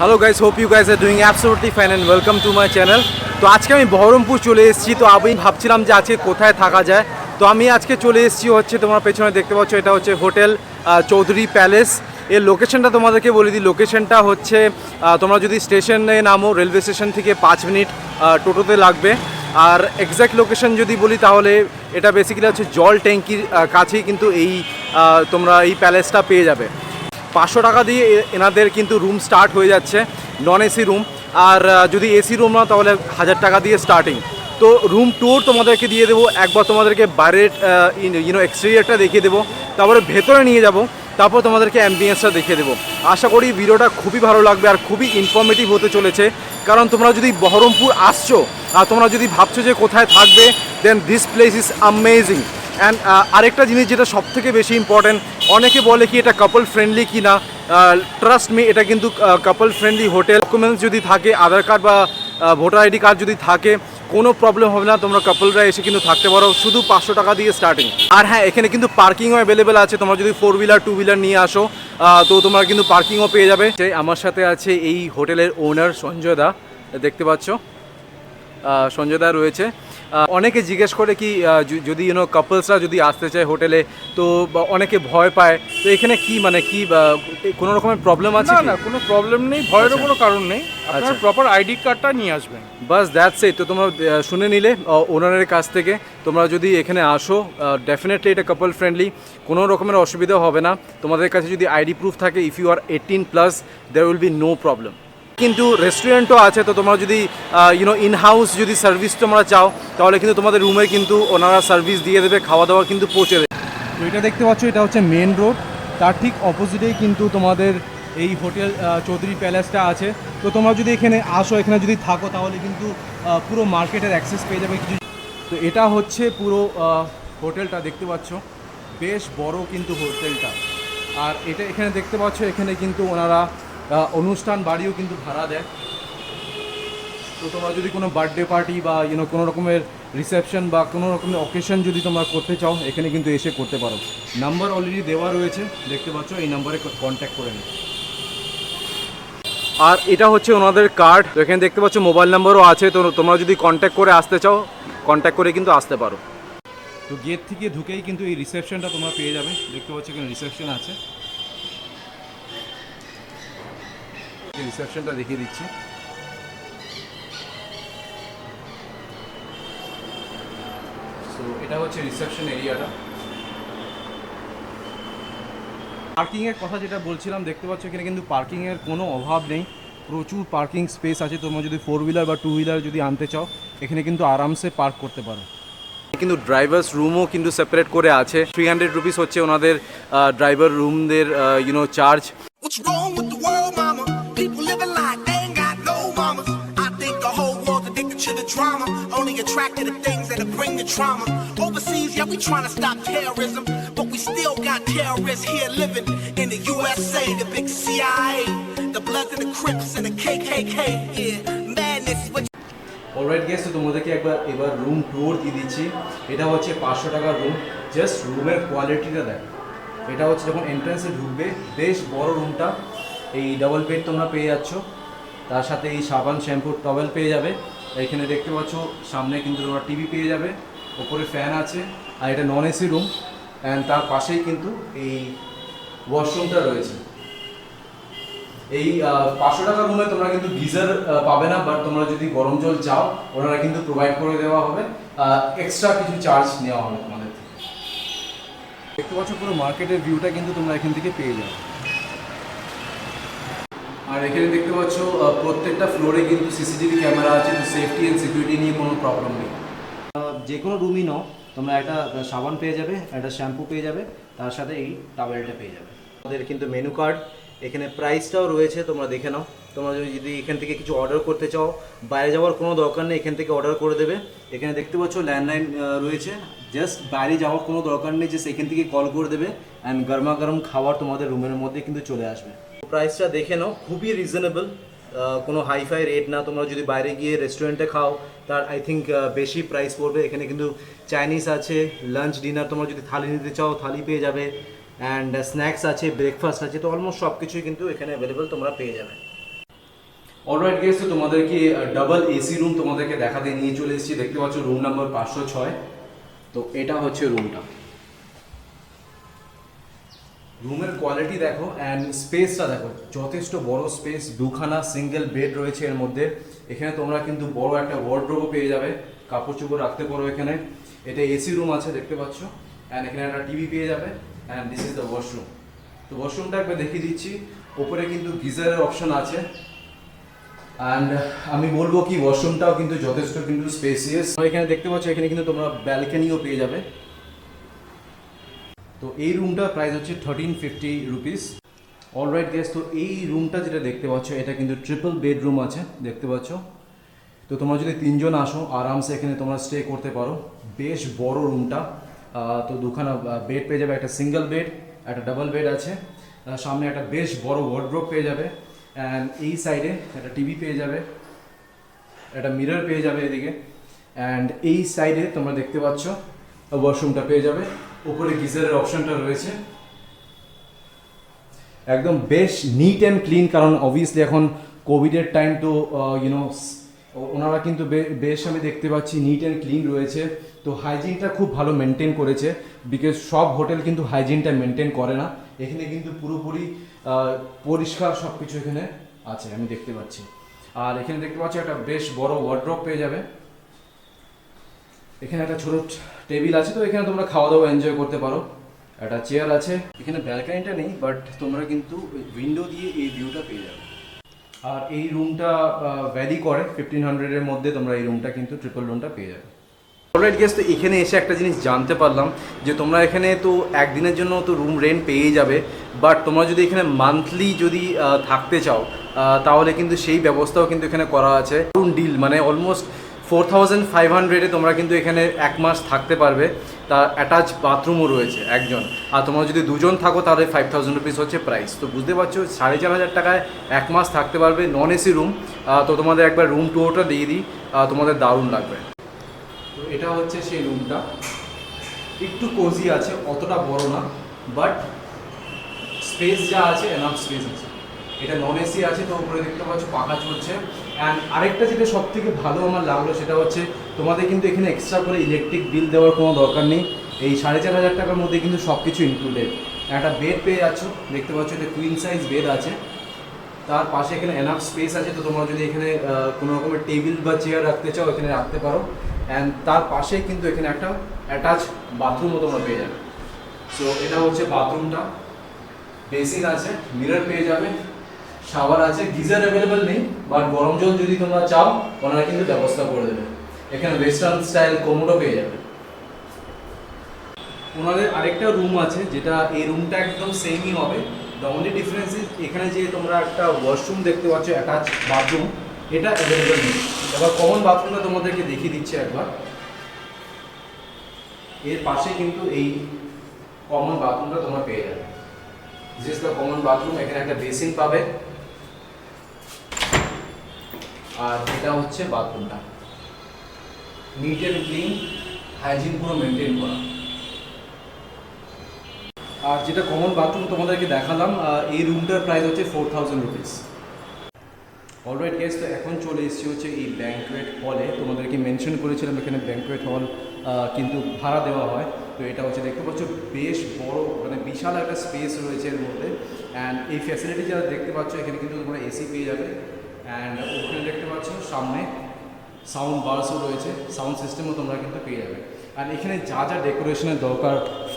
Hello guys, hope you guys are doing absolutely fine and welcome to my channel. তো আজকে আমি বহরমপুর চলে এসেছি। তো আমি ভাবছিলাম যে আজকে কোথায় থাকা যায়। তো আমি আজকে চলে এসেছি হচ্ছে, তোমার পেছনে দেখতে পাচ্ছ, এটা হচ্ছে হোটেল চৌধুরী প্যালেস। এর লোকেশনটা তোমাদেরকে বলে দিই। লোকেশনটা হচ্ছে তোমরা যদি স্টেশনে নামো, রেলওয়ে স্টেশন থেকে 5 মিনিট টোটোতে লাগবে। আর এক্স্যাক্ট লোকেশন যদি বলি তাহলে এটা বেসিক্যালি হচ্ছে জল ট্যাঙ্কির কাছেই কিন্তু এই তোমরা এই প্যালেসটা পেয়ে যাবে। 500 টাকা দিয়ে এনাদের কিন্তু রুম স্টার্ট হয়ে যাচ্ছে, নন এসি রুম। আর যদি এসি রুম না তাহলে 1000 টাকা দিয়ে স্টার্টিং। তো রুম ট্যুর তোমাদেরকে দিয়ে দেবো, একবার তোমাদেরকে বাইরের এক্সটেরিয়ারটা দেখিয়ে দেবো, তারপরে ভেতরে নিয়ে যাব, তারপর তোমাদেরকে অ্যাম্বিয়েন্সটা দেখিয়ে দেবো। আশা করি ভিডিওটা খুবই ভালো লাগবে আর খুবই ইনফরমেটিভ হতে চলেছে। কারণ তোমরা যদি বহরমপুর আসছো আর তোমরা যদি ভাবছো যে কোথায় থাকবে, then this place is amazing. And আরেকটা জিনিস যেটা সবথেকে বেশি ইম্পর্ট্যান্ট, অনেকে বলে কি এটা কাপল ফ্রেন্ডলি কি না। ট্রাস্ট মি, এটা কিন্তু কাপল ফ্রেন্ডলি হোটেল। ডকুমেন্টস যদি থাকে, আধার কার্ড বা ভোটার আইডি কার্ড যদি থাকে, কোনো প্রবলেম হবে না। তোমরা কাপলরা এসে কিন্তু থাকতে পারো, শুধু 500 টাকা দিয়ে স্টার্টিং। আর হ্যাঁ, এখানে কিন্তু পার্কিংও অ্যাভেলেবেল আছে। তোমরা যদি 4 হুইলার 2 হুইলার নিয়ে আসো তো তোমরা কিন্তু পার্কিংও পেয়ে যাবে। আমার সাথে আছে এই হোটেলের ওনার সঞ্জয় দা, দেখতে পাচ্ছ সঞ্জয় দা রয়েছে। অনেকে জিজ্ঞেস করে কি যদি কাপলসরা যদি আসতে চায় হোটেলে, তো অনেকে ভয় পায়। তো এখানে কি মানে কি কোনো রকমের প্রবলেম আছে? না, কোনো প্রবলেম নেই, ভয়েরও কোনো কারণ নেই। আপনার প্রপার আইডি কার্ডটা নিয়ে আসবেন, বাস দ্যাটস ইট। তো তোমরা শুনে নিলে ওনারের কাছ থেকে। তোমরা যদি এখানে আসো, ডেফিনেটলি এটা কাপল ফ্রেন্ডলি, কোনো রকমের অসুবিধা হবে না। তোমাদের কাছে যদি আইডি প্রুফ থাকে, if you are 18+, there will be no problem. কিন্তু রেস্টুরেন্টও আছে। তো তোমরা যদি ইন হাউস যদি সার্ভিস তোমরা চাও, তাহলে কিন্তু তোমাদের রুমে কিন্তু ওনারা সার্ভিস দিয়ে দেবে, খাওয়া দাওয়া কিন্তু পৌঁছে দেবে। তো এটা দেখতে পাচ্ছ, এটা হচ্ছে মেন রোড, তার ঠিক অপোজিটেই কিন্তু তোমাদের এই হোটেল চৌধুরী প্যালেসটা আছে। তো তোমরা যদি এখানে আসো, এখানে যদি থাকো, তাহলে কিন্তু পুরো মার্কেটের অ্যাক্সেস পেয়ে যাবে কিছু। তো এটা হচ্ছে পুরো হোটেলটা, দেখতে পাচ্ছ বেশ বড় কিন্তু হোটেলটা। আর এটা এখানে দেখতে পাচ্ছ, এখানে কিন্তু ওনারা অনুষ্ঠান বাড়িও কিন্তু ভাড়া দেয়। তো তোমরা যদি কোনো বার্থডে পার্টি বা কোনো রকমের রিসেপশন বা কোনো রকমের অকেশন যদি তোমরা করতে চাও, এখানে কিন্তু এসে করতে পারো। নাম্বার অলরেডি দেওয়া রয়েছে, দেখতে পাচ্ছ, এই নাম্বারে কন্ট্যাক্ট করে নিও। আর এটা হচ্ছে ওনাদের কার্ড। তো এখানে দেখতে পাচ্ছ মোবাইল নাম্বারও আছে। তো তোমরা যদি কন্ট্যাক্ট করে আসতে চাও, কন্ট্যাক্ট করে কিন্তু আসতে পারো। তো গেট থেকে ঢুকেই কিন্তু এই রিসেপশনটা তোমরা পেয়ে যাবে। দেখতে পাচ্ছ এখানে রিসেপশন আছে, রিসেপশনটা দেখিয়ে দিচ্ছি। তো এটা হচ্ছে রিসেপশন এরিয়াটা। পার্কিংয়ের কথা যেটা বলছিলাম, দেখতে পাচ্ছ এখানে কিন্তু পার্কিংয়ের কোনো অভাব নেই, প্রচুর পার্কিং স্পেস আছে। তোমরা যদি 4 হুইলার বা 2 হুইলার যদি আনতে চাও, এখানে কিন্তু আরামসে পার্ক করতে পারো। কিন্তু ড্রাইভার্স রুমও কিন্তু সেপারেট করে আছে। 300 রুপিস হচ্ছে ওনাদের ড্রাইভার রুমদের charge. What's wrong with the world, mama? People living like they ain't got no mamas. I think the whole world's addicted to the drama, only attracted to things that'll bring the trauma. Overseas, yeah, we trying to stop terrorism, but we still got terrorists here living in the USA, the big CIA, the Bloods and the Crips and the KKK. Yeah, madness is what. Alright guess, তো তোমাদেরকে এবার room tour দিয়ে দিচ্ছি। এটা হচ্ছে 500 টাকার room. Just রুমের কোয়ালিটিটা দেখ। এটা হচ্ছে যখন এন্ট্রান্সে ঢুকবে, বেশ বড় রুমটা। এই ডাবল বেড তোমরা পেয়ে যাচ্ছ, তার সাথে এই সাবান শ্যাম্পু টওয়েল পেয়ে যাবে। এখানে দেখতে পাচ্ছ সামনে কিন্তু তোমরা টিভি পেয়ে যাবে, ওপরে ফ্যান আছে। আর এটা নন এসি রুম, অ্যান্ড তার পাশেই কিন্তু এই ওয়াশরুমটা রয়েছে। এই 500 টাকার রুমে তোমরা কিন্তু গিজার পাবে না, বাট তোমরা যদি গরম জল চাও, ওনারা কিন্তু প্রোভাইড করে দেওয়া হবে। এক্সট্রা কিছু চার্জ নেওয়া হবে তোমাদের থেকে। দেখতে পাচ্ছ পুরো মার্কেটের ভিউটা কিন্তু তোমরা এখান থেকে পেয়ে যাবে। আর এখানে দেখতে পাচ্ছ প্রত্যেকটা ফ্লোরে কিন্তু সিসিটিভি ক্যামেরা আছে। তো সেফটি অ্যান্ড সিকিউরিটি নিয়ে কোনো প্রবলেম নেই। যে কোনো রুমই নাও, তোমরা একটা সাবান পেয়ে যাবে, একটা শ্যাম্পু পেয়ে যাবে, তার সাথে এই টাওয়েলটা পেয়ে যাবে। আমাদের কিন্তু মেনু কার্ড, এখানে প্রাইসটাও রয়েছে, তোমরা দেখে নাও। তোমরা যদি এখান থেকে কিছু অর্ডার করতে চাও, বাইরে যাওয়ার কোনো দরকার নেই, এখান থেকে অর্ডার করে দেবে। এখানে দেখতে পাচ্ছ ল্যান্ডলাইন রয়েছে, জাস্ট বাইরে যাওয়ার কোনো দরকার নেই, জাস্ট এখান থেকে কল করে দেবে, অ্যান্ড গরমা গরম খাবার তোমাদের রুমের মধ্যে কিন্তু চলে আসবে। প্রাইসটা দেখে নাও, খুবই রিজনেবল, কোনো হাইফাই রেট না। তোমরা যদি বাইরে গিয়ে রেস্টুরেন্টে খাও, তার আই থিঙ্ক বেশি প্রাইস পড়বে। এখানে কিন্তু চাইনিজ আছে, লাঞ্চ ডিনার, তোমরা যদি থালি নিতে চাও থালি পেয়ে যাবে, অ্যান্ড স্ন্যাক্স আছে, ব্রেকফাস্ট আছে। তো অলমোস্ট সব কিছুই কিন্তু এখানে অ্যাভেলেবেল তোমরা পেয়ে যাবে। অলরাইট গেস, তো তোমাদেরকে ডাবল এসি রুম তোমাদেরকে দেখাতে নিয়ে চলে এসেছি। দেখতে পাচ্ছ রুম নাম্বার 506। তো এটা হচ্ছে রুমটা। রুমের কোয়ালিটি দেখো অ্যান্ড স্পেসটা দেখো, যথেষ্ট বড় স্পেস, দুখানা সিঙ্গেল বেড রয়েছে এর মধ্যে। এখানে তোমরা কিন্তু বড় একটা ওয়ার্ডরোবও পেয়ে যাবে, কাপড় চোপড় রাখতে পারো এখানে। এটা এসি রুম আছে দেখতে পাচ্ছ, অ্যান্ড এখানে একটা টিভি পেয়ে যাবে, and this is the washroom. তো ওয়াশরুমটা একবার দেখিয়ে দিচ্ছি। ওপরে কিন্তু গিজারের অপশন আছে, অ্যান্ড আমি বলবো কি ওয়াশরুমটাও কিন্তু যথেষ্ট কিন্তু স্পেসিয়াস। এখানে দেখতে পাচ্ছ এখানে কিন্তু তোমরা ব্যালকনিও পেয়ে যাবে। তো এই রুমটার প্রাইস হচ্ছে 1350 রুপিস। অলরাইট গেস, তো এই রুমটা যেটা দেখতে পাচ্ছ এটা কিন্তু ট্রিপল বেডরুম আছে দেখতে পাচ্ছ। তো তোমরা যদি 3 জন আসো আরামসে এখানে তোমরা স্টে করতে পারো। বেশ বড় রুমটা। তো দুখানা বেড পেয়ে যাবে, একটা সিঙ্গেল বেড, একটা ডাবল বেড আছে, সামনে একটা বেশ বড় ওয়ার্ডরোব পেয়ে যাবে, অ্যান্ড এই সাইডে একটা টিভি পেয়ে যাবে, একটা মিরর পেয়ে যাবে এদিকে, অ্যান্ড এই সাইডে তোমরা দেখতে পাচ্ছ ওয়াশরুমটা পেয়ে যাবে। উপরে গিজারের অপশনটা রয়েছে, একদম বেশ নিট অ্যান্ড ক্লিন, কারণ অবভিয়াসলি এখন কোভিডের টাইম, তো ইউনো ওনারা কিন্তু বেশ আমি দেখতে পাচ্ছি নিট অ্যান্ড ক্লিন রয়েছে। তো হাইজিনটা খুব ভালো মেনটেন করেছে, বিকজ সব হোটেল কিন্তু হাইজিনটা মেনটেন করে না। এখানে কিন্তু পুরোপুরি পরিষ্কার সব কিছু এখানে আছে আমি দেখতে পাচ্ছি। আর এখানে দেখতে পাচ্ছি একটা বেশ বড় ওয়ার্ডরোব পেয়ে যাবে। এখানে একটা ছোট টেবিল আছে, তো এখানে তোমরা খাওয়া দাওয়া এনজয় করতে পারো। একটা চেয়ার আছে, এখানে ব্যালকনিটা নেই, বাট তোমরা কিন্তু উইন্ডো দিয়ে এই ভিউটা পেয়ে যাবে। আর এই রুমটা ভ্যারি করে 1500 এর মধ্যে তোমরা এই রুমটা কিন্তু ট্রিপল রুমটা পেয়ে যাবে। অলরাইট গেস, তো এখানে এসে একটা জিনিস জানতে পারলাম যে তোমরা এখানে তো একদিনের জন্য তো রুম রেন্ট পেয়ে যাবে, বাট তোমরা যদি এখানে মান্থলি যদি থাকতে চাও তাহলে কিন্তু সেই ব্যবস্থাও কিন্তু এখানে করা আছে। ডিল মানে অলমোস্ট 4500-এ তোমরা কিন্তু এখানে 1 মাস থাকতে পারবে। তার অ্যাটাচ বাথরুমও রয়েছে একজন। আর তোমরা যদি 2 জন থাকো তাহলে 5000 রুপিস হচ্ছে প্রাইস। তো বুঝতে পারছো 4500 টাকায় 1 মাস থাকতে পারবে, নন এসি রুম। তো তোমাদের একবার রুম টুরটা দিয়ে দিই, তোমাদের দারুণ লাগবে। তো এটা হচ্ছে সেই রুমটা, একটু কোজি আছে, অতটা বড় না, বাট স্পেস যা আছে এনাফ স্পেস আছে। এটা নন এসি আছে, তো উপরে দেখতে পাচ্ছ পাখা চলছে। অ্যান্ড আরেকটা যেটা সব থেকে ভালো আমার লাগলো সেটা হচ্ছে তোমাদের কিন্তু এখানে এক্সট্রা করে ইলেকট্রিক বিল দেওয়ার কোনো দরকার নেই। এই 4500 টাকার মধ্যে কিন্তু সব কিছু ইনক্লুডেড। একটা বেড পেয়ে যাচ্ছ দেখতে পাচ্ছ, এটা কুইন সাইজ বেড আছে, তার পাশে এখানে এনাফ স্পেস আছে। তো তোমরা যদি এখানে কোনো রকমের টেবিল বা চেয়ার রাখতে চাও এখানে রাখতে পারো। অ্যান্ড তার পাশে কিন্তু এখানে একটা অ্যাটাচ বাথরুমও তোমরা পেয়ে যাবে। সো এটা হচ্ছে বাথরুমটা, বেসিন আছে, মিরর পেয়ে যাবে, শাওয়ার আছে। গিজার অ্যাভেলেবেল নেই, বাট গরম জল যদি তোমরা চাও ওনারা কিন্তু ব্যবস্থা করে দেবে। এখানে ওয়েস্টার্ন স্টাইল কোমোডও পেয়ে যাবে। ওনাদের আরেকটা রুম আছে, যেটা এই রুমটা একদম সেমই হবে। দ্য অনলি ডিফারেন্স ইজ এখানে যে তোমরা একটা ওয়াশরুম দেখতে পাচ্ছ, অ্যাটাচ বাথরুম, এটা অ্যাভেলেবেল নেই। এবার কমন বাথরুমটা তোমাদেরকে দেখিয়ে দিচ্ছে একবার। এর পাশে কিন্তু এই কমন বাথরুমটা তোমরা পেয়ে যাবে। This is the common bathroom. এখানে একটা বেসিন পাবে, আর এটা হচ্ছে বাথরুমটা, নিট অ্যান্ড ক্লিন, হাইজিন পুরো মেনটেন করা। আর যেটা কমন বাথরুম তোমাদেরকে দেখালাম, এই রুমটার প্রাইস হচ্ছে 4000 রুপিস। অলরাইট গেস, তো এখন চলে এসেছি হচ্ছে এই ব্যাঙ্কোয়েট হলে। তোমাদেরকে মেনশন করেছিলাম এখানে ব্যাঙ্কোয়েট হল কিন্তু ভাড়া দেওয়া হয়। তো এটা হচ্ছে দেখতে পাচ্ছ বেশ বড়, মানে বিশাল একটা স্পেস রয়েছে এর মধ্যে। অ্যান্ড এই ফ্যাসিলিটি যারা দেখতে পাচ্ছ এখানে কিন্তু তোমরা এসি পেয়ে যাবে। অ্যান্ড ওখানে দেখতে পাচ্ছ সামনে সাউন্ড বার্সও রয়েছে, সাউন্ড সিস্টেমও তোমরা কিন্তু পেয়ে যাবে। আর এখানে যা যা ডেকোরেশনের দরকার,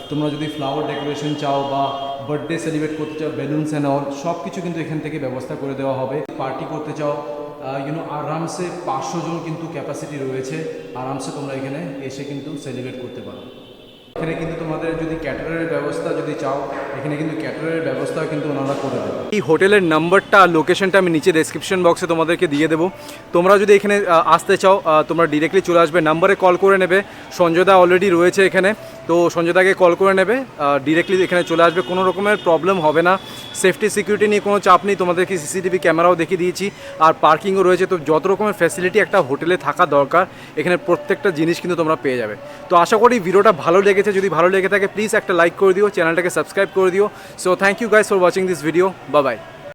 তোমরা যদি ফ্লাওয়ার ডেকোরেশন চাও বা বার্থডে সেলিব্রেট করতে চাও, বেলুনস অ্যান্ড অল সব কিছু কিন্তু এখান থেকে ব্যবস্থা করে দেওয়া হবে। পার্টি করতে চাও আরামসে 500 জন কিন্তু ক্যাপাসিটি রয়েছে, আরামসে তোমরা এখানে এসে কিন্তু সেলিব্রেট করতে পারো। এখানে কিন্তু তোমাদের যদি ক্যাটারের ব্যবস্থা যদি চাও, এখানে কিন্তু ক্যাটারের ব্যবস্থাও কিন্তু ওনারা করে দেবে। এই হোটেলের নাম্বারটা, লোকেশনটা আমি নিচে ডেসক্রিপশন বক্সে তোমাদেরকে দিয়ে দেবো। তোমরা যদি এখানে আসতে চাও তোমরা ডিরেক্টলি চলে আসবে, নাম্বারে কল করে নেবে। সঞ্জয়দা অলরেডি রয়েছে এখানে, তো সঞ্জয়দাকে কল করে নেবে, ডিরেক্টলি এখানে চলে আসবে, কোনো রকমের প্রবলেম হবে না। সেফটি সিকিউরিটি নিয়ে কোনো চাপ নেই, তোমাদেরকে সিসিটিভি ক্যামেরাও দেখিয়ে দিয়েছি, আর পার্কিংও রয়েছে। তো যত রকমের ফ্যাসিলিটি একটা হোটেলে থাকা দরকার এখানে প্রত্যেকটা জিনিস কিন্তু তোমরা পেয়ে যাবে। তো আশা করি ভিডিওটা ভালো লেগেছে, যদি ভালো লেগে থাকে প্লিজ একটা লাইক করে দিও, চ্যানেলটাকে সাবস্ক্রাইব করে দিও। So thank you guys for watching this video, bye by.